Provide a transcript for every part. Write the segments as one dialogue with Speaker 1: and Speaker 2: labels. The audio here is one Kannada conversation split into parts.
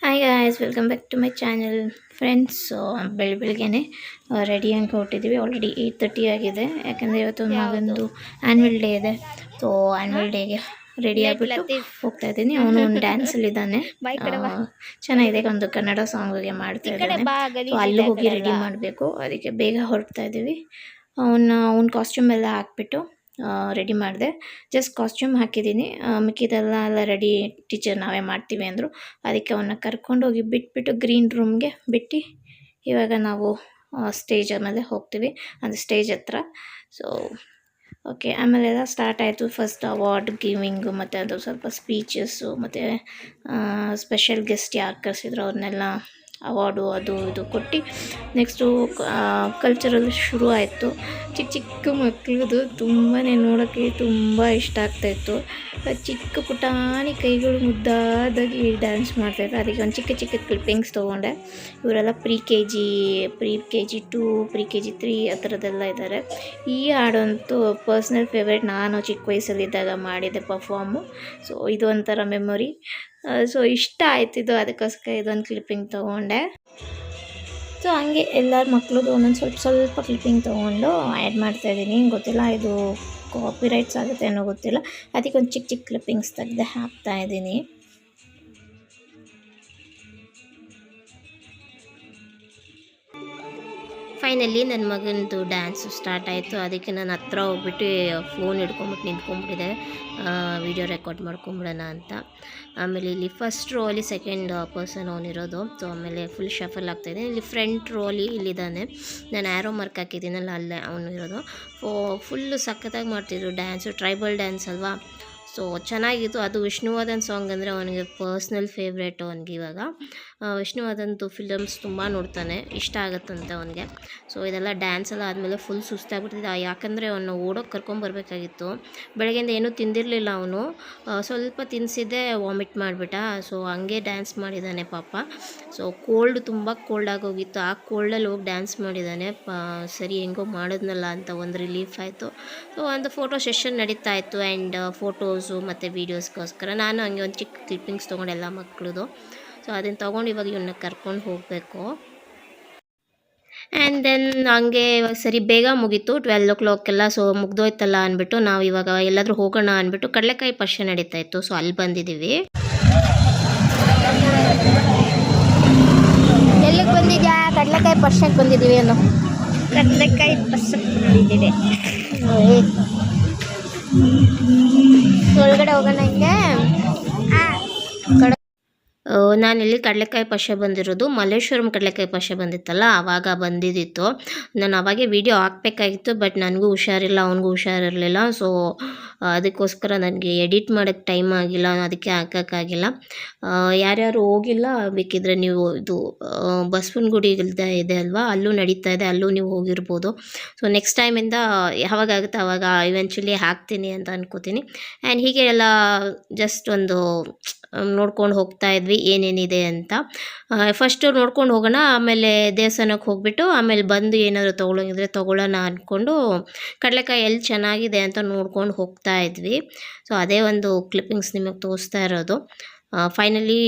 Speaker 1: Hi guys, welcome back to my channel friends. So ಬೆಳಗ್ಗೆನೆ ರೆಡಿ ಆಗಿ ಹೊರಟಿದ್ದೀವಿ. ಆಲ್ರೆಡಿ 8:30 ಆಗಿದೆ, ಯಾಕಂದರೆ ಇವತ್ತು ಮಗಂದು ಆ್ಯನ್ಯುವಲ್ ಡೇ ಇದೆ. ಸೊ ಆ್ಯನ್ಯುವಲ್ ಡೇಗೆ ರೆಡಿ ಆಗಿಬಿಟ್ಟು ಹೋಗ್ತಾ ಇದ್ದೀನಿ. ಅವನು ಒಂದು ಡ್ಯಾನ್ಸಲ್ಲಿದ್ದಾನೆ, ಚೆನ್ನಾಗಿದೆ. ಒಂದು ಕನ್ನಡ ಸಾಂಗ್ಗೆ ಮಾಡ್ತಾ ಇದ್ದಾನೆ. ಸೊ ಅಲ್ಲಿ ಹೋಗಿ ರೆಡಿ ಮಾಡಬೇಕು, ಅದಕ್ಕೆ ಬೇಗ ಹೊರಡ್ತಾ ಇದ್ದೀವಿ. ಅವ್ನ ಕಾಸ್ಟ್ಯೂಮ್ ಎಲ್ಲ ಹಾಕ್ಬಿಟ್ಟು ರೆಡಿ ಮಾಡಿದೆ. ಜಸ್ಟ್ ಕಾಸ್ಟ್ಯೂಮ್ ಹಾಕಿದ್ದೀನಿ, ಮಿಕ್ಕಿದೆಲ್ಲ ರೆಡಿ ಟೀಚರ್ ನಾವೇ ಮಾಡ್ತೀವಿ ಅಂದರು. ಅದಕ್ಕೆ ಅವನ್ನ ಕರ್ಕೊಂಡೋಗಿ ಬಿಟ್ಬಿಟ್ಟು ಗ್ರೀನ್ ರೂಮ್ಗೆ ಬಿಟ್ಟು ಇವಾಗ ನಾವು ಸ್ಟೇಜ್ ಮೇಲೆ ಹೋಗ್ತೀವಿ, ಅಂದರೆ ಸ್ಟೇಜ್ ಹತ್ರ. ಸೊ ಓಕೆ, ಆಮೇಲೆಲ್ಲ ಸ್ಟಾರ್ಟ್ ಆಯಿತು. ಫಸ್ಟ್ ಅವಾರ್ಡ್ ಗಿವಿಂಗು, ಮತ್ತು ಅದು ಸ್ವಲ್ಪ ಸ್ಪೀಚಸ್ಸು, ಮತ್ತು ಸ್ಪೆಷಲ್ ಗೆಸ್ಟ್ ಯಾರು ಕರೆಸಿದ್ರು ಅವ್ರನ್ನೆಲ್ಲ ಅವಾರ್ಡು ಅದು ಇದು ಕೊಟ್ಟು ನೆಕ್ಸ್ಟು ಕಲ್ಚರಲ್ ಶುರು ಆಯಿತು. ಚಿಕ್ಕ ಚಿಕ್ಕ ಮಕ್ಕಳದು ತುಂಬಾ ನೋಡೋಕ್ಕೆ ತುಂಬ ಇಷ್ಟ ಆಗ್ತಾಯಿತ್ತು. ಚಿಕ್ಕ ಪುಟಾಣಿ ಕೈಗಳು ಮುದ್ದಾದಾಗಿ ಡ್ಯಾನ್ಸ್ ಮಾಡ್ತಾಯಿತ್ತು. ಅದಕ್ಕೆ ಒಂದು ಚಿಕ್ಕ ಚಿಕ್ಕ ಕ್ಲಿಪ್ಪಿಂಗ್ಸ್ ತೊಗೊಂಡೆ. ಇವರೆಲ್ಲ pre K G 2, pre KG 3 ಆ ಥರದ್ದೆಲ್ಲ ಇದ್ದಾರೆ. ಈ ಹಾಡಂತೂ ಪರ್ಸ್ನಲ್ ಫೇವ್ರೇಟ್. ನಾನು ಚಿಕ್ಕ ವಯಸ್ಸಲ್ಲಿದ್ದಾಗ ಮಾಡಿದ್ದೆ ಪರ್ಫಾರ್ಮು. ಸೊ ಇದು ಒಂಥರ ಮೆಮೊರಿ. ಸೊ ಇಷ್ಟ ಆಯ್ತಿದ್ದು, ಅದಕ್ಕೋಸ್ಕರ ಇದೊಂದು ಕ್ಲಿಪ್ಪಿಂಗ್ ತೊಗೊಂಡೆ. ಸೊ ಹಂಗೆ ಎಲ್ಲರ ಮಕ್ಳದ್ದು ಒಂದೊಂದು ಸ್ವಲ್ಪ ಕ್ಲಿಪ್ಪಿಂಗ್ ತೊಗೊಂಡು ಆ್ಯಡ್ ಮಾಡ್ತಾಯಿದ್ದೀನಿ. ಗೊತ್ತಿಲ್ಲ ಇದು ಕಾಪಿರೈಟ್ಸ್ ಆಗುತ್ತೆ ಅನ್ನೋ ಗೊತ್ತಿಲ್ಲ, ಅದಕ್ಕೆ ಒಂದು ಚಿಕ್ಕ ಚಿಕ್ಕ ಕ್ಲಿಪ್ಪಿಂಗ್ಸ್ ತೆಗೆದು ಹಾಕ್ತಾಯಿದ್ದೀನಿ. ಫೈನಲಿ ನನ್ನ ಮಗನದು ಡ್ಯಾನ್ಸು ಸ್ಟಾರ್ಟ್ ಆಯಿತು. ಅದಕ್ಕೆ ನಾನು ಹತ್ರ ಹೋಗ್ಬಿಟ್ಟು ಫೋನ್ ಹಿಡ್ಕೊಂಬಿಟ್ಟು ನಿಂತ್ಕೊಂಡ್ಬಿಟ್ಟಿದ್ದೆ, ವಿಡಿಯೋ ರೆಕಾರ್ಡ್ ಮಾಡ್ಕೊಂಬಿಡೋಣ ಅಂತ. ಆಮೇಲೆ ಇಲ್ಲಿ ಫಸ್ಟ್ ರೋ ಅಲ್ಲಿ ಸೆಕೆಂಡ್ ಪರ್ಸನ್ ಅವನಿರೋದು. ಸೊ ಆಮೇಲೆ ಫುಲ್ ಶಫಲ್ ಆಗ್ತಾಯಿದೆ. ಇಲ್ಲಿ ಫ್ರಂಟ್ ರೋ ಅಲ್ಲಿ ಇಲ್ಲಿದ್ದಾನೆ, ನಾನು ಆ್ಯರೋ ಮಾರ್ಕ್ ಹಾಕಿದ್ದೀನಲ್ಲ ಅಲ್ಲೇ ಅವನು ಇರೋದು. ಫುಲ್ಲು ಸಖತ್ತಾಗಿ ಮಾಡ್ತಿದ್ರು ಡ್ಯಾನ್ಸು, ಟ್ರೈಬಲ್ ಡ್ಯಾನ್ಸ್ ಅಲ್ವಾ. ಸೊ ಚೆನ್ನಾಗಿತ್ತು. ಅದು ವಿಷ್ಣುವರ್ಧನ್ ಸಾಂಗ್ ಅಂದರೆ ಅವನಿಗೆ ಪರ್ಸ್ನಲ್ ಫೇವ್ರೇಟು. ಅವನಿಗೆ ಇವಾಗ ವಿಷ್ಣುವರ್ಧನ್ದು ಫಿಲಮ್ಸ್ ತುಂಬ ನೋಡ್ತಾನೆ, ಇಷ್ಟ ಆಗುತ್ತಂತೆ ಅವನಿಗೆ. ಸೊ ಇದೆಲ್ಲ ಡ್ಯಾನ್ಸ್ ಎಲ್ಲ ಆದಮೇಲೆ ಫುಲ್ ಸುಸ್ತಾಗ್ಬಿಟ್ಟಿದ್ದ, ಯಾಕಂದರೆ ಅವನು ಓಡೋಕ್ಕೆ ಕರ್ಕೊಂಬರ್ಬೇಕಾಗಿತ್ತು. ಬೆಳಗ್ಗೆಯಿಂದ ಏನೂ ತಿಂದಿರಲಿಲ್ಲ ಅವನು, ಸ್ವಲ್ಪ ತಿನ್ನಿಸಿದ್ದೆ ವಾಮಿಟ್ ಮಾಡಿಬಿಟ್ಟ. ಸೊ ಹಂಗೆ ಡ್ಯಾನ್ಸ್ ಮಾಡಿದ್ದಾನೆ ಪಾಪ. ಸೊ ತುಂಬ ಕೋಲ್ಡ್ ಆಗೋಗಿತ್ತು, ಆ ಕೋಲ್ಡಲ್ಲಿ ಹೋಗಿ ಡ್ಯಾನ್ಸ್ ಮಾಡಿದ್ದಾನೆ. ಸರಿ ಹೆಂಗೋ ಮಾಡಿದ್ನಲ್ಲ ಅಂತ ಒಂದು ರಿಲೀಫ್ ಆಯಿತು. ಸೊ ಒಂದು ಫೋಟೋ ಸೆಷನ್ ನಡೀತಾ ಇತ್ತು, ಆ್ಯಂಡ್ ಫೋಟೋಸು ಮತ್ತು ವೀಡಿಯೋಸ್ಗೋಸ್ಕರ ನಾನು ಹಂಗೆ ಒಂದು ಚಿಕ್ಕ ಕ್ಲಿಪ್ಪಿಂಗ್ಸ್ ತೊಗೊಂಡು ಎಲ್ಲ ಮಕ್ಕಳದು. ಸೊ ಅದನ್ನು ತೊಗೊಂಡು ಇವಾಗ ಇವನ್ನ ಕರ್ಕೊಂಡು ಹೋಗಬೇಕು. ಆ್ಯಂಡ್ ದೆನ್ ಹಂಗೆ ಸರಿ ಬೇಗ ಮುಗೀತು, 12 o'clock ಎಲ್ಲ. ಸೊ ಮುಗ್ದೋಯ್ತಲ್ಲ ಅಂದ್ಬಿಟ್ಟು ನಾವು ಇವಾಗ ಎಲ್ಲಾದರೂ ಹೋಗೋಣ ಅಂದ್ಬಿಟ್ಟು ಕಡಲೆಕಾಯಿ ಪರಿಷೆ ನಡೀತಾ ಇತ್ತು. ಸೊ ಅಲ್ಲಿ ಬಂದಿದ್ದೀವಿ. ಎಲ್ಲಿಗೆ ಬಂದಿದ್ಯಾ? ಕಡಲೆಕಾಯಿ ಪರಿಷೆಗೆ ಬಂದಿದ್ದೀವಿ ಅನ್ನೋ. ಕಡಲೆಕಾಯಿ ಪರಿಷೆಗೆ ಬಂದಿದ್ದೀವಿ. ಒಳಗಡೆ ಹೋಗೋಣ ಹಿಂಗೆ. ನಾನಿಲ್ಲಿ ಕಡಲೆಕಾಯಿ ಪರಿಷೆ ಬಂದಿರೋದು ಮಲ್ಲೇಶ್ವರಂ ಕಡಲೆಕಾಯಿ ಪರಿಷೆ ಬಂದಿತ್ತಲ್ಲ, ಆವಾಗ ಬಂದಿದ್ದಿತ್ತು. ನಾನು ಆವಾಗೇ ವೀಡಿಯೋ ಹಾಕಬೇಕಾಗಿತ್ತು, ಬಟ್ ನನಗೂ ಹುಷಾರಿಲ್ಲ, ಅವನಿಗೂ ಹುಷಾರಿರಲಿಲ್ಲ. ಸೊ ಅದಕ್ಕೋಸ್ಕರ ನನಗೆ ಎಡಿಟ್ ಮಾಡೋಕ್ಕೆ ಟೈಮ್ ಆಗಿಲ್ಲ, ಅದಕ್ಕೆ ಹಾಕೋಕ್ಕಾಗಿಲ್ಲ. ಯಾರ್ಯಾರು ಹೋಗಿಲ್ಲ ಬೇಕಿದ್ರೆ ನೀವು ಇದು ಬಸವನಗುಡಿ ಇದೆ ಅಲ್ವಾ, ಅಲ್ಲೂ ನಡೀತಾ ಇದೆ, ಅಲ್ಲೂ ನೀವು ಹೋಗಿರ್ಬೋದು. ಸೊ ನೆಕ್ಸ್ಟ್ ಟೈಮಿಂದ ಯಾವಾಗಾಗುತ್ತೆ ಆವಾಗ ಇವೆಂಚುಲಿ ಹಾಕ್ತೀನಿ ಅಂತ ಅನ್ಕೋತೀನಿ. ಆ್ಯಂಡ್ ಹೀಗೆ ಎಲ್ಲ ಜಸ್ಟ್ ಒಂದು ನೋಡ್ಕೊಂಡು ಹೋಗ್ತಾ ಇದ್ವಿ ಏನೇನಿದೆ ಅಂತ. ಫಸ್ಟು ನೋಡ್ಕೊಂಡು ಹೋಗೋಣ, ಆಮೇಲೆ ದೇವಸ್ಥಾನಕ್ಕೆ ಹೋಗ್ಬಿಟ್ಟು ಆಮೇಲೆ ಬಂದು ಏನಾದರೂ ತೊಗೊಳಂಗಿದ್ರೆ ತೊಗೊಳ್ಳೋಣ ಅಂದ್ಕೊಂಡು ಕಡಲೆಕಾಯಿ ಎಲ್ಲಿ ಚೆನ್ನಾಗಿದೆ ಅಂತ ನೋಡ್ಕೊಂಡು ಹೋಗ್ತಾ ಇದ್ವಿ. ಸೊ ಅದೇ ಒಂದು ಕ್ಲಿಪ್ಪಿಂಗ್ಸ್ ನಿಮಗೆ ತೋರಿಸ್ತಾ ಇರೋದು. ಫೈನಲಿ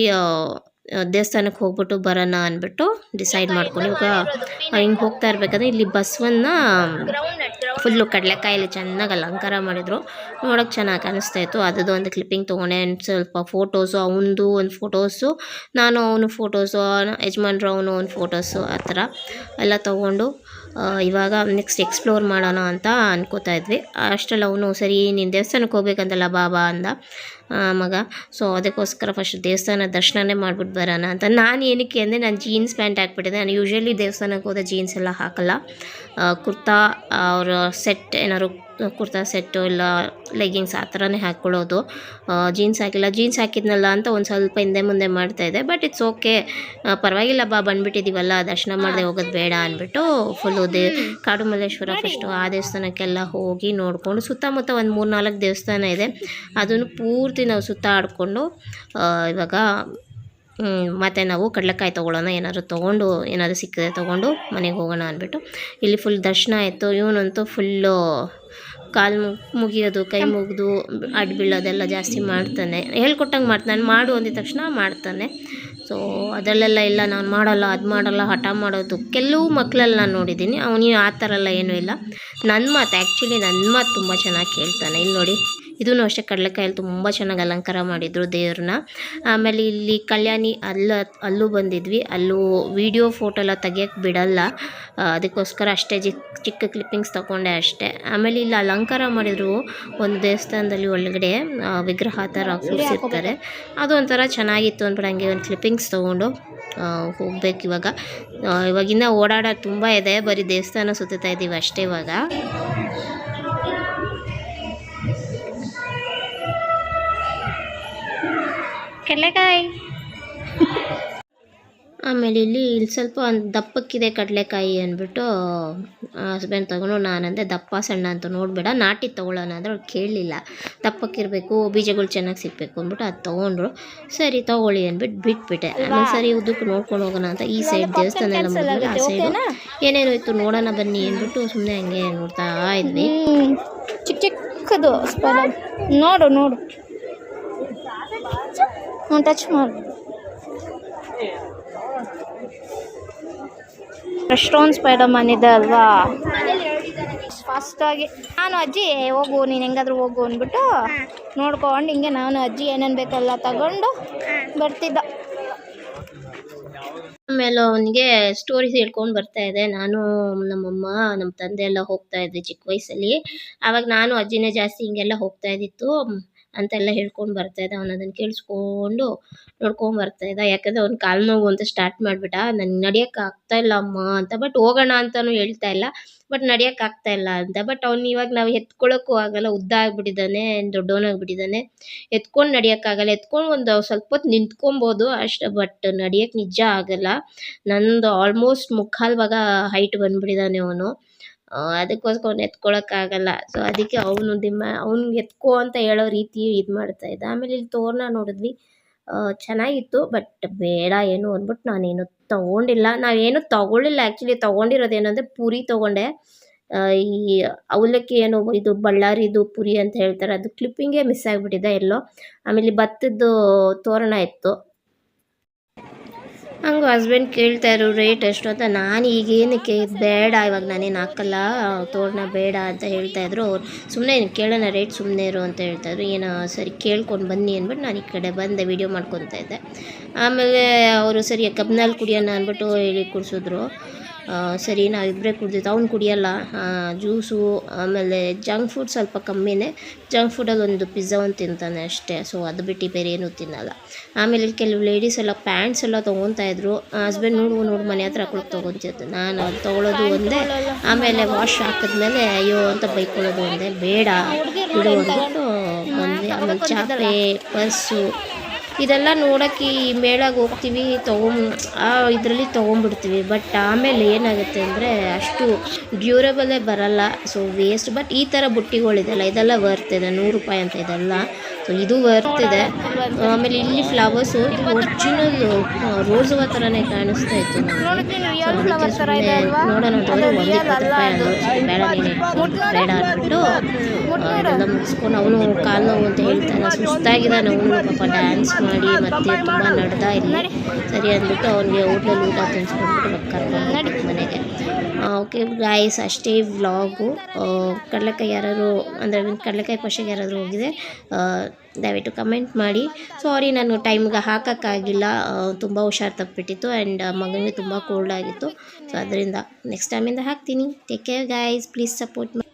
Speaker 1: ದೇವಸ್ಥಾನಕ್ಕೆ ಹೋಗ್ಬಿಟ್ಟು ಬರೋಣ ಅಂದ್ಬಿಟ್ಟು ಡಿಸೈಡ್ ಮಾಡ್ಕೊಂಡು ಇವಾಗ ಹಿಂಗೆ ಹೋಗ್ತಾ ಇರಬೇಕಾದ್ರೆ ಇಲ್ಲಿ ಬಸವನ್ನ ಫುಲ್ಲು ಕಡಲೆಕಾಯಲ್ಲಿ ಚೆನ್ನಾಗಿ ಅಲಂಕಾರ ಮಾಡಿದರು, ನೋಡೋಕ್ಕೆ ಚೆನ್ನಾಗಿ ಕಾಣಿಸ್ತಾ ಇತ್ತು. ಅದದ್ದು ಒಂದು ಕ್ಲಿಪ್ಪಿಂಗ್ ತೊಗೊಂಡೆ. ಸ್ವಲ್ಪ ಫೋಟೋಸು, ಅವನದು ಒಂದು ಫೋಟೋಸು, ನಾನು ಅವನು ಫೋಟೋಸು, ಯಜಮಾನ್ರು ಅವನು ಒಂದು ಫೋಟೋಸು, ಆ ಥರ ಎಲ್ಲ ತೊಗೊಂಡು ಇವಾಗ ನೆಕ್ಸ್ಟ್ ಎಕ್ಸ್ಪ್ಲೋರ್ ಮಾಡೋಣ ಅಂತ ಅನ್ಕೋತಾ ಇದ್ವಿ. ಅಷ್ಟರಲ್ಲಿ ಅವನು ಸರಿ ನೀನು ದೇವಸ್ಥಾನಕ್ಕೆ ಹೋಗ್ಬೇಕಂತಲ್ಲ ಬಾಬಾ ಅಂದ ಮಗ. ಸೊ ಅದಕ್ಕೋಸ್ಕರ ಫಸ್ಟ್ ದೇವಸ್ಥಾನ ದರ್ಶನನೇ ಮಾಡ್ಬಿಟ್ಟು ಬರೋಣ ಅಂತ. ನಾನು ಏನಕ್ಕೆ ಅಂದರೆ ನಾನು ಜೀನ್ಸ್ ಪ್ಯಾಂಟ್ ಹಾಕ್ಬಿಟ್ಟಿದ್ದೆ. ನಾನು ಯೂಶ್ವಲಿ ದೇವಸ್ಥಾನಕ್ಕೆ ಹೋದ ಜೀನ್ಸ್ ಎಲ್ಲ ಹಾಕಲ್ಲ, ಕುರ್ತಾ ಅವ್ರ ಸೆಟ್ ಏನಾದ್ರು ಕುರ್ತಾ ಸೆಟ್ಟು ಇಲ್ಲ ಲೆಗ್ಗಿಂಗ್ಸ್ ಆ ಥರನೇ ಹಾಕ್ಕೊಳ್ಳೋದು. ಜೀನ್ಸ್ ಹಾಕಿಲ್ಲ, ಜೀನ್ಸ್ ಹಾಕಿದ್ನಲ್ಲ ಅಂತ ಒಂದು ಸ್ವಲ್ಪ ಹಿಂದೆ ಮುಂದೆ ಮಾಡ್ತಾಯಿದ್ದೆ. ಬಟ್ ಇಟ್ಸ್ ಓಕೆ, ಪರವಾಗಿಲ್ಲ ಬಂದುಬಿಟ್ಟಿದ್ದೀವಲ್ಲ, ದರ್ಶನ ಮಾಡದೆ ಹೋಗೋದು ಬೇಡ ಅಂದ್ಬಿಟ್ಟು ಫುಲ್ಲು ಕಾಡು ಮಲ್ಲೇಶ್ವರ ಫಸ್ಟು ಆ ದೇವಸ್ಥಾನಕ್ಕೆಲ್ಲ ಹೋಗಿ ನೋಡಿಕೊಂಡು ಸುತ್ತಮುತ್ತ ಒಂದು 3-4 ದೇವಸ್ಥಾನ ಇದೆ, ಅದನ್ನು ಪೂರ್ತಿ ನಾವು ಸುತ್ತಾಡಿಕೊಂಡು ಇವಾಗ ಮತ್ತು ನಾವು ಕಡಲೆಕಾಯಿ ತೊಗೊಳ್ಳೋಣ, ಏನಾದರೂ ತೊಗೊಂಡು ಏನಾದರೂ ಸಿಕ್ಕಿದ್ರೆ ತೊಗೊಂಡು ಮನೆಗೆ ಹೋಗೋಣ ಅಂದ್ಬಿಟ್ಟು ಇಲ್ಲಿ ಫುಲ್ ದರ್ಶನ ಆಯಿತು. ಇವನಂತೂ ಫುಲ್ಲು ಕಾಲು ಮುಗಿಯೋದು, ಕೈ ಮುಗಿದು ಅಡ್ಡ ಬೀಳೋದೆಲ್ಲ ಜಾಸ್ತಿ ಮಾಡ್ತಾನೆ. ಹೇಳ್ಕೊಟ್ಟಂಗೆ ಮಾಡ್ತಾನೆ, ಮಾಡು ಅಂದಿದ ತಕ್ಷಣ ಮಾಡ್ತಾನೆ. ಸೊ ಅದರಲ್ಲೆಲ್ಲ ಇಲ್ಲ ನಾನು ಮಾಡಲ್ಲ, ಅದು ಮಾಡಲ್ಲ, ಹಠ ಮಾಡೋದು ಕೆಲವು ಮಕ್ಕಳಲ್ಲಿ ನಾನು ನೋಡಿದ್ದೀನಿ. ಅವನಿಗೆ ಆ ಥರ ಎಲ್ಲ ಏನೂ ಇಲ್ಲ. ನನ್ನ ಮಾತು ಆ್ಯಕ್ಚುಲಿ ನನ್ನ ಮಾತು ತುಂಬ ಚೆನ್ನಾಗಿ ಕೇಳ್ತಾನೆ. ಇಲ್ಲಿ ನೋಡಿ, ಇದೂ ಅಷ್ಟೇ ಕಡಲೆಕಾಯಲ್ಲಿ ತುಂಬ ಚೆನ್ನಾಗಿ ಅಲಂಕಾರ ಮಾಡಿದರು ದೇವ್ರನ್ನ. ಆಮೇಲೆ ಇಲ್ಲಿ ಕಲ್ಯಾಣಿ ಅಲ್ಲೂ ಬಂದಿದ್ವಿ. ಅಲ್ಲೂ ವೀಡಿಯೋ ಫೋಟೋ ಎಲ್ಲ ತೆಗಿಯೋಕ್ಕೆ ಬಿಡಲ್ಲ, ಅದಕ್ಕೋಸ್ಕರ ಅಷ್ಟೇ ಚಿಕ್ಕ ಕ್ಲಿಪ್ಪಿಂಗ್ಸ್ ತೊಗೊಂಡೆ ಅಷ್ಟೇ. ಆಮೇಲೆ ಇಲ್ಲಿ ಅಲಂಕಾರ ಮಾಡಿದ್ರು ಒಂದು ದೇವಸ್ಥಾನದಲ್ಲಿ ಒಳಗಡೆ ವಿಗ್ರಹ ಥರ ಕೂರಿಸಿರ್ತಾರೆ. ಅದು ಒಂಥರ ಚೆನ್ನಾಗಿತ್ತು ಅಂದ್ಬಿಟ್ಟು ಹಂಗೆ ಒಂದು ಕ್ಲಿಪ್ಪಿಂಗ್ಸ್ ತೊಗೊಂಡು ಹೋಗ್ಬೇಕು. ಇವಾಗಿನ್ನ ಓಡಾಡೋದು ತುಂಬ ಇದೆ, ಬರೀ ದೇವಸ್ಥಾನ ಸುತ್ತಾ ಇದ್ದೀವಿ ಅಷ್ಟೇ ಇವಾಗ. ಕಡಲೆಕಾಯಿ ಆಮೇಲೆ ಇಲ್ಲಿ ಸ್ವಲ್ಪ ಒಂದು ದಪ್ಪಕ್ಕಿದೆ ಕಡಲೆಕಾಯಿ ಅಂದ್ಬಿಟ್ಟು ಹಸ್ಬೆಂಡ್ ತೊಗೊಂಡು ನಾನಂದೆ ದಪ್ಪ ಸಣ್ಣ ಅಂತ ನೋಡಬೇಡ, ನಾಟಿ ತೊಗೊಳ್ಳೋಣ ಅಂದರೆ ಅವ್ರು ಕೇಳಲಿಲ್ಲ. ದಪ್ಪಕ್ಕಿರಬೇಕು, ಬೀಜಗಳು ಚೆನ್ನಾಗಿ ಸಿಗಬೇಕು ಅಂದ್ಬಿಟ್ಟು ಅದು ತೊಗೊಂಡ್ರು. ಸರಿ ತೊಗೊಳ್ಳಿ ಅಂದ್ಬಿಟ್ಟು ಬಿಟ್ಬಿಟ್ಟೆ. ಆಮೇಲೆ ಸರಿ ಉದ್ದಕ್ಕೆ ನೋಡ್ಕೊಂಡು ಹೋಗೋಣ ಅಂತ ಈ ಸೈಡ್ ದೇವಸ್ಥಾನ ಎಲ್ಲ ಮುಗಿದ್ಮೇಲೆ ಆ ಸೈಡು ಏನೇನು ಇತ್ತು ನೋಡೋಣ ಬನ್ನಿ ಅಂದ್ಬಿಟ್ಟು ಸುಮ್ಮನೆ ಹಂಗೆ ನೋಡ್ತಾ ಇದ್ವಿ.
Speaker 2: ಚಿಕ್ಕದು ನೋಡು ನೋಡು, ಟಚ್ ಮಾಡು. ಸ್ಟೋನ್ ಸ್ಪೈಡರ್ ಮನ್ ಇದೆ ಅಲ್ವಾ, ಫಾಸ್ಟಾಗಿ ನಾನು ಅಜ್ಜಿ ಹೋಗು ನೀನು ಹೆಂಗಾದ್ರೂ ಹೋಗು ಅಂದ್ಬಿಟ್ಟು ನೋಡ್ಕೊಂಡು ಹಿಂಗೆ ನಾನು ಅಜ್ಜಿ ಏನೇನು ಬೇಕಲ್ಲ ತಗೊಂಡು ಬರ್ತಿದ್ದ.
Speaker 1: ಆಮೇಲೆ ಅವನಿಗೆ ಸ್ಟೋರೀಸ್ ಹೇಳ್ಕೊಂಡು ಬರ್ತಾ ಇದೆ. ನಾನು ನಮ್ಮಮ್ಮ ನಮ್ಮ ತಂದೆ ಎಲ್ಲ ಹೋಗ್ತಾ ಇದ್ವಿ ಚಿಕ್ಕ ವಯಸ್ಸಲ್ಲಿ. ಆವಾಗ ನಾನು ಅಜ್ಜಿನೇ ಜಾಸ್ತಿ ಹಿಂಗೆಲ್ಲ ಹೋಗ್ತಾ ಇದ್ದಿತ್ತು ಅಂತೆಲ್ಲ ಹೇಳ್ಕೊಂಡು ಬರ್ತಾಯಿದ್ದ. ಅವನು ಅದನ್ನು ಕೇಳಿಸ್ಕೊಂಡು ನೋಡ್ಕೊಂಡು ಬರ್ತಾಯಿದ್ದ. ಯಾಕಂದರೆ ಅವ್ನು ಕಾಲು ನೋವು ಅಂತ ಸ್ಟಾರ್ಟ್ ಮಾಡಿಬಿಟ್ಟ. ನನಗೆ ನಡೆಯೋಕ್ಕೆ ಆಗ್ತಾಯಿಲ್ಲ ಅಮ್ಮ ಅಂತ, ಬಟ್ ಹೋಗೋಣ ಅಂತಲೂ ಹೇಳ್ತಾ ಇಲ್ಲ, ಬಟ್ ನಡೆಯೋಕ್ಕೆ ಆಗ್ತಾಯಿಲ್ಲ ಅಂತ. ಬಟ್ ಅವ್ನು ಇವಾಗ ನಾವು ಎತ್ಕೊಳ್ಳೋಕ್ಕೂ ಆಗಲ್ಲ, ಉದ್ದ ಆಗಿಬಿಟ್ಟಿದ್ದಾನೆ, ದೊಡ್ಡವನಾಗ್ಬಿಟ್ಟಿದ್ದಾನೆ, ಎತ್ಕೊಂಡು ನಡೆಯೋಕ್ಕಾಗಲ್ಲ. ಎತ್ಕೊಂಡು ಒಂದು ಸ್ವಲ್ಪ ಹೊತ್ತು ನಿಂತ್ಕೊಬೋದು ಅಷ್ಟೇ, ಬಟ್ ನಡೆಯೋಕ್ಕೆ ನಿಜ ಆಗಲ್ಲ. ನಂದು ಆಲ್ಮೋಸ್ಟ್ ಮುಕ್ಕಾಲು ಭಾಗ ಹೈಟ್ ಬಂದುಬಿಟ್ಟಿದ್ದಾನೆ ಅವನು. ಅದಕ್ಕೋಸ್ಕರ ಅವ್ನು ಎತ್ಕೊಳ್ಳೋಕ್ಕಾಗಲ್ಲ. ಸೊ ಅದಕ್ಕೆ ಅವ್ನಿಗೆ ಎತ್ಕೋ ಅಂತ ಹೇಳೋ ರೀತಿ ಇದು ಮಾಡ್ತಾಯಿದ್ದ. ಆಮೇಲೆ ಇಲ್ಲಿ ತೋರಣ ನೋಡಿದ್ವಿ, ಚೆನ್ನಾಗಿತ್ತು, ಬಟ್ ಬೇಡ ಏನು ಅಂದ್ಬಿಟ್ಟು ನಾನೇನು ತೊಗೊಂಡಿಲ್ಲ. ನಾವೇನು ತೊಗೊಳ್ಳಿಲ್ಲ ಆ್ಯಕ್ಚುಲಿ. ತೊಗೊಂಡಿರೋದೇನು ಅಂದರೆ ಪುರಿ ತೊಗೊಂಡೆ. ಈ ಅವಲಕ್ಕಿ ಏನು ಇದು ಬಳ್ಳಾರಿದು ಪುರಿ ಅಂತ ಹೇಳ್ತಾರೆ, ಅದು ಕ್ಲಿಪ್ಪಿಂಗೇ ಮಿಸ್ ಆಗಿಬಿಟ್ಟಿದೆ ಎಲ್ಲೋ. ಆಮೇಲೆ ಭತ್ತದ್ದು ತೋರಣ ಇತ್ತು. ಹಂಗೆ ಹಸ್ಬೆಂಡ್ ಕೇಳ್ತಾಯಿದ್ರು ರೇಟ್ ಎಷ್ಟು ಅಂತ. ನಾನು ಈಗೇನಕ್ಕೆ ಬೇಡ, ಇವಾಗ ನಾನೇನು ಹಾಕಲ್ಲ, ತೋರಣ ಬೇಡ ಅಂತ ಹೇಳ್ತಾಯಿದ್ರು. ಅವ್ರು ಸುಮ್ಮನೆ ಕೇಳೋಣ ರೇಟ್, ಸುಮ್ಮನೆ ಇರು ಅಂತ ಹೇಳ್ತಾಯಿದ್ರು. ಏನೋ ಸರಿ ಕೇಳ್ಕೊಂಡು ಬನ್ನಿ ಅಂದ್ಬಿಟ್ಟು ನಾನು ಈ ಕಡೆ ಬಂದೆ, ವೀಡಿಯೋ ಮಾಡ್ಕೊತಾ ಇದ್ದೆ. ಆಮೇಲೆ ಅವರು ಸರಿ ಕಬ್ನಲ್ಲಿ ಕುಡಿಯೋಣ ಅಂದ್ಬಿಟ್ಟು ಹೇಳಿ ಕುಡಿಸಿದ್ರು. ಸರಿ ನಾವಿಬ್ಬರೇ ಕುಡ್ದಿದ್ದು, ಅವ್ನು ಕುಡಿಯೋಲ್ಲ, ಜ್ಯೂಸು. ಆಮೇಲೆ ಜಂಕ್ ಫುಡ್ ಸ್ವಲ್ಪ ಕಮ್ಮಿನೇ, ಜಂಕ್ ಫುಡಲ್ಲಿ ಒಂದು ಪಿಜ್ಜಾ ಒಂದು ತಿಂತಾನೆ ಅಷ್ಟೇ. ಸೊ ಅದು ಬಿಟ್ಟು ಬೇರೆ ಏನೂ ತಿನ್ನಲ್ಲ. ಆಮೇಲೆ ಕೆಲವು ಲೇಡೀಸ್ ಎಲ್ಲ ಪ್ಯಾಂಟ್ಸ್ ಎಲ್ಲ ತೊಗೊತಾ ಇದ್ರು. ಹಸ್ಬೆಂಡ್ ನೋಡು ಮನೆ ಹತ್ರ ಹಾಕೊಳಕ್ಕೆ ತೊಗೊತಿದ್ದೆ. ನಾನು ಅದು ತೊಗೊಳೋದು ಒಂದೇ, ಆಮೇಲೆ ವಾಶ್ ಹಾಕಿದ್ಮೇಲೆ ಅಯ್ಯೋ ಅಂತ ಬೈಕೊಳ್ಳೋದು ಒಂದೇ, ಬೇಡ ಬಿಡು ಅಂದ್ಬಿಟ್ಟು ಬಂದ್ವಿ. ಆಮೇಲೆ ಚಾಪೆ, ಪರ್ಸು ಇದೆಲ್ಲ ನೋಡೋಕ್ಕೆ ಈ ಮೇಳಾಗ ಹೋಗ್ತೀವಿ, ಇದರಲ್ಲಿ ತೊಗೊಂಬಿಡ್ತೀವಿ. ಬಟ್ ಆಮೇಲೆ ಏನಾಗುತ್ತೆ ಅಂದರೆ ಅಷ್ಟು ಡ್ಯೂರಬಲೇ ಬರಲ್ಲ, ಸೊ ವೇಸ್ಟ್. ಬಟ್ ಈ ಥರ ಬುಟ್ಟಿಗಳಿದೆಲ್ಲ, ಇದೆಲ್ಲ ವರ್ತ್ ಇದೆ, 100 ರೂಪಾಯಿ ಅಂತ ಇದೆಲ್ಲ. ಸೊ ಇದು ವರ್ತ್ ಇದೆ. ಆಮೇಲೆ ಇಲ್ಲಿ ಫ್ಲವರ್ಸು ಒರಿಜಿನಲ್ ರೋಸ್ ಥರನೇ ಕಾಣಿಸ್ತಾ ಇತ್ತು ನನಗೆ. ನೋಡೋಣ ಅಂತಂದರೆ 120 ರೂಪಾಯಿ ಅಂದರು. ಬೇಡ ನೀನು ಬೇಡ ಅಂದ್ಬಿಟ್ಟು ಇದೆಲ್ಲ ಮುಗಿಸ್ಕೊಂಡು ಅವನು ಕಾಲು ನೋವು ಅಂತ ಹೇಳ್ತಾನೆ, ಸುಸ್ತಾಗಿದ್ದಾನೆ ಅವನು ಪಾಪ, ಡ್ಯಾನ್ಸ್ ಮಾಡಿ ಮತ್ತೆ ತುಂಬ ನಡೆದ ಇಲ್ಲಿ. ಸರಿ ಅಂದ್ಬಿಟ್ಟು ಅವನಿಗೆ ಹೋಟ್ಲಲ್ಲಿ ಊಟ ತಿನ್ಸ್ಕೊಂಡ್ಬಿಟ್ಟು ಕರ್ಕೊಂಡು ಮನೆಗೆ. ಓಕೆ ಗಾಯ್ಸ್, ಅಷ್ಟೇ ವ್ಲಾಗು. ಕಡಲೆಕಾಯಿ ಯಾರಾದ್ರು ಅಂದರೆ ಕಡಲೆಕಾಯಿ ಪಶೆಗೆ ಯಾರಾದರೂ ಹೋಗಿದೆ ದಯವಿಟ್ಟು ಕಮೆಂಟ್ ಮಾಡಿ. ಸಾರಿ ನಾನು ಟೈಮ್ಗೆ ಹಾಕೋಕ್ಕಾಗಿಲ್ಲ, ತುಂಬ ಹುಷಾರು ತಪ್ಪಿಬಿಟ್ಟಿತ್ತು. ಆ್ಯಂಡ್ ಮಗನಿಗೆ ತುಂಬ ಕೋಲ್ಡ್ ಆಗಿತ್ತು. ಸೊ ಅದರಿಂದ ನೆಕ್ಸ್ಟ್ ಟೈಮಿಂದ ಹಾಕ್ತೀನಿ. Take care guys, please support ಮಾಡಿ.